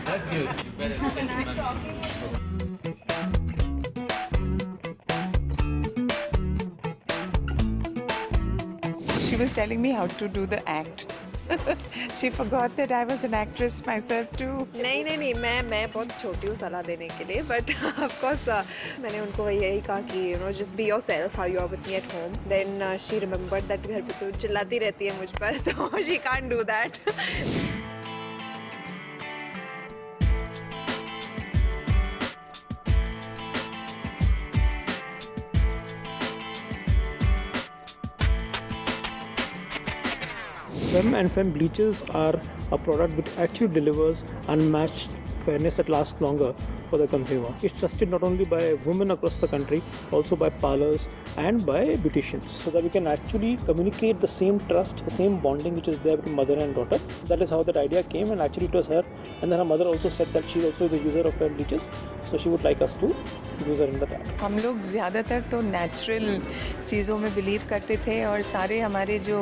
That's good. She was telling me how to do the act. She forgot that I was an actress myself too. नहीं मैं बहुत छोटी हूँ सलाह देने के लिए, but of course मैंने उनको यही कहा कि just be yourself how you are with me at home. Then she remembered that घर पे तो चिल्लाती रहती है मुझ पर, तो she can't do that. Femme and Femme bleaches are a product which actually delivers unmatched fairness that lasts longer for the consumer. It's trusted not only by women across the country, also by parlors and by beauticians, so that we can actually communicate the same trust, the same bonding which is there between mother and daughter. That is how that idea came, and actually it was her. And then her mother also said that she also is a user of Femme bleaches, so she would like us to use her in the tag. हम लोग ज़्यादातर तो natural चीज़ों में believe करते थे और सारे हमारे जो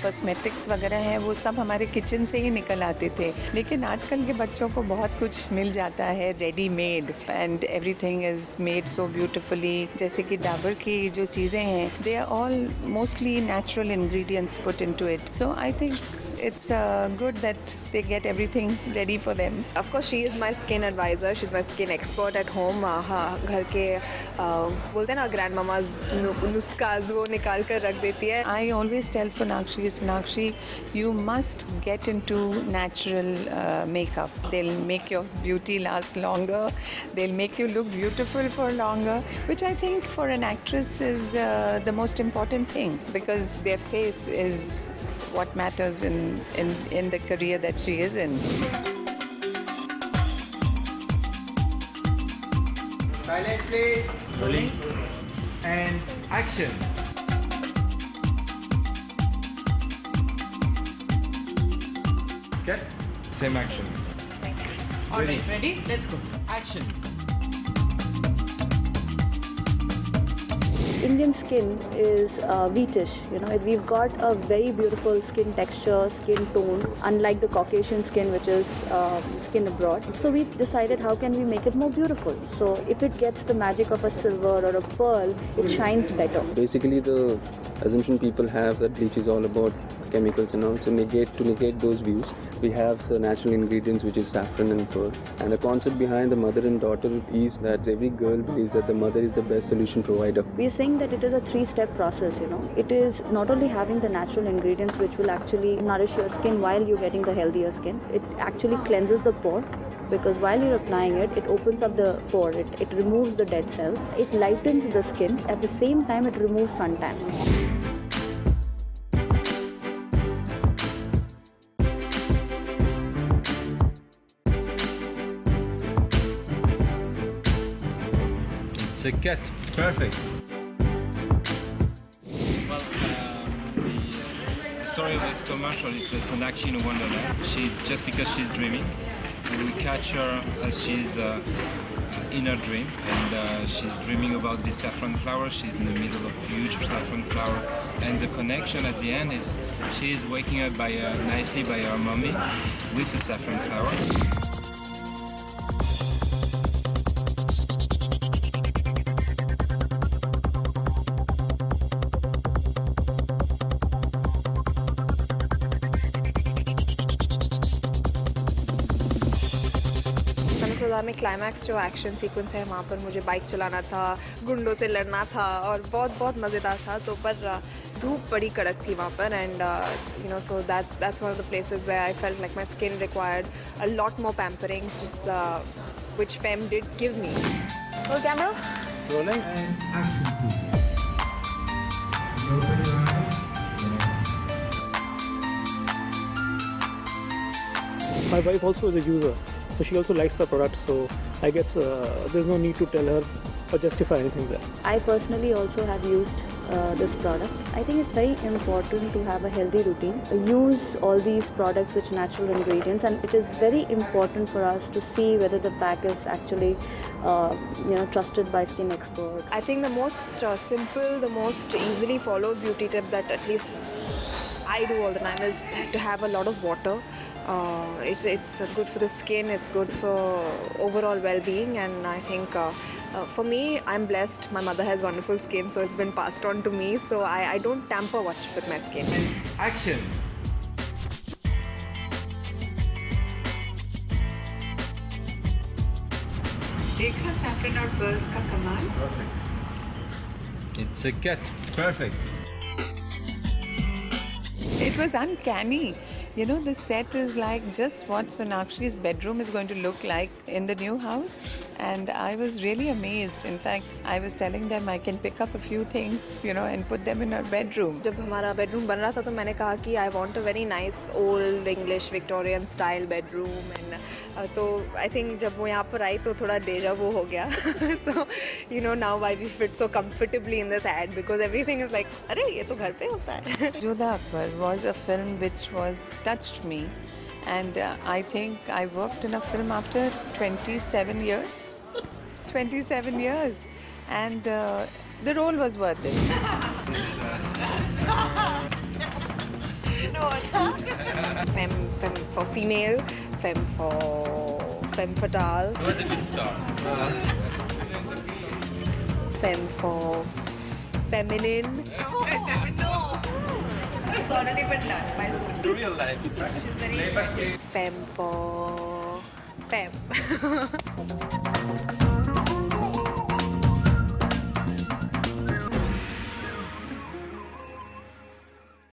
कॉस्मेटिक्स वगैरह हैं वो सब हमारे किचन से ही निकल आते थे, लेकिन आजकल के बच्चों को बहुत कुछ मिल जाता है readymade and everything is made so beautifully. जैसे कि डाबर की जो चीज़ें हैं they are all mostly natural ingredients put into it, so I think it's good that they get everything ready for them. Of course, she is my skin advisor. She's my skin expert at home. हाँ, घर के बोलते हैं ना grandmamas नुस्खास वो निकाल कर रख देती है. I always tell Sonakshi, you must get into natural makeup. They'll make your beauty last longer. They'll make you look beautiful for longer, which I think for an actress is the most important thing, because their face is what matters in the career that she is in. Silence, please. Rolling. And action. Cut. Same action. Alright, ready? Let's go. Action. Indian skin is wheatish, we've got a very beautiful skin texture, skin tone, unlike the Caucasian skin, which is skin abroad. So we decided how can we make it more beautiful. So if it gets the magic of a silver or a pearl, it shines better. Basically the assumption people have that bleach is all about chemicals and all, so to negate those views, we have the natural ingredients which is saffron and pearl. And the concept behind the mother and daughter is that every girl believes that the mother is the best solution provider. We are saying that it is a 3-step process, It is not only having the natural ingredients which will actually nourish your skin while you're getting the healthier skin. It actually cleanses the pore, because while you're applying it, it opens up the pore, it removes the dead cells, it lightens the skin, at the same time it removes suntan. It's a cut. Perfect. Well, the story of this commercial is Sonakshi in a wonderland. Just because she's dreaming, and we catch her as she's in her dream, and she's dreaming about this saffron flower. She's in the middle of a huge saffron flower, and the connection at the end is she is waking up nicely by her mommy with the saffron flower. में climax जो action sequence है वहाँ पर मुझे bike चलाना था, गुंडों से लड़ना था और बहुत मज़ेदार था. तो पर धूप बड़ी कड़क थी वहाँ पर, and so that's one of the places where I felt like my skin required a lot more pampering, just which Femme did give me. Roll camera. Rolling and action, please. My wife also is a user, so she also likes the product, so I guess there's no need to tell her or justify anything there. I personally also have used this product. I think it's very important to have a healthy routine. Use all these products with natural ingredients, and it is very important for us to see whether the pack is actually trusted by skin expert. I think the most simple, the most easily followed beauty tip that at least I do all the time is to have a lot of water. It's good for the skin, it's good for overall well-being, and I think for me, I'm blessed. My mother has wonderful skin, so it's been passed on to me, so I don't tamper much with my skin. Action. देखा saffron और pearls का कमाल. Perfect. It's a cat. Perfect. It was uncanny. You know, the set is like just what Sonakshi's bedroom is going to look like in the new house. And I was really amazed. In fact, I was telling them I can pick up a few things, and put them in our bedroom. जब हमारा bedroom बन रहा था तो मैंने कहा कि I want a very nice old English Victorian style bedroom, and तो I think जब वो यहाँ पर आई तो थोड़ा deja vu हो गया. So now why we fit so comfortably in this ad, because everything is like अरे ये तो घर पे होता है. Jodha Akbar was a film which touched me, and I think I worked in a film after 27 years. 27 years, and the role was worth it. Femme for female, femme fatale. It was a good start. Femme for feminine. It's already been done. Real life. Femme for femme.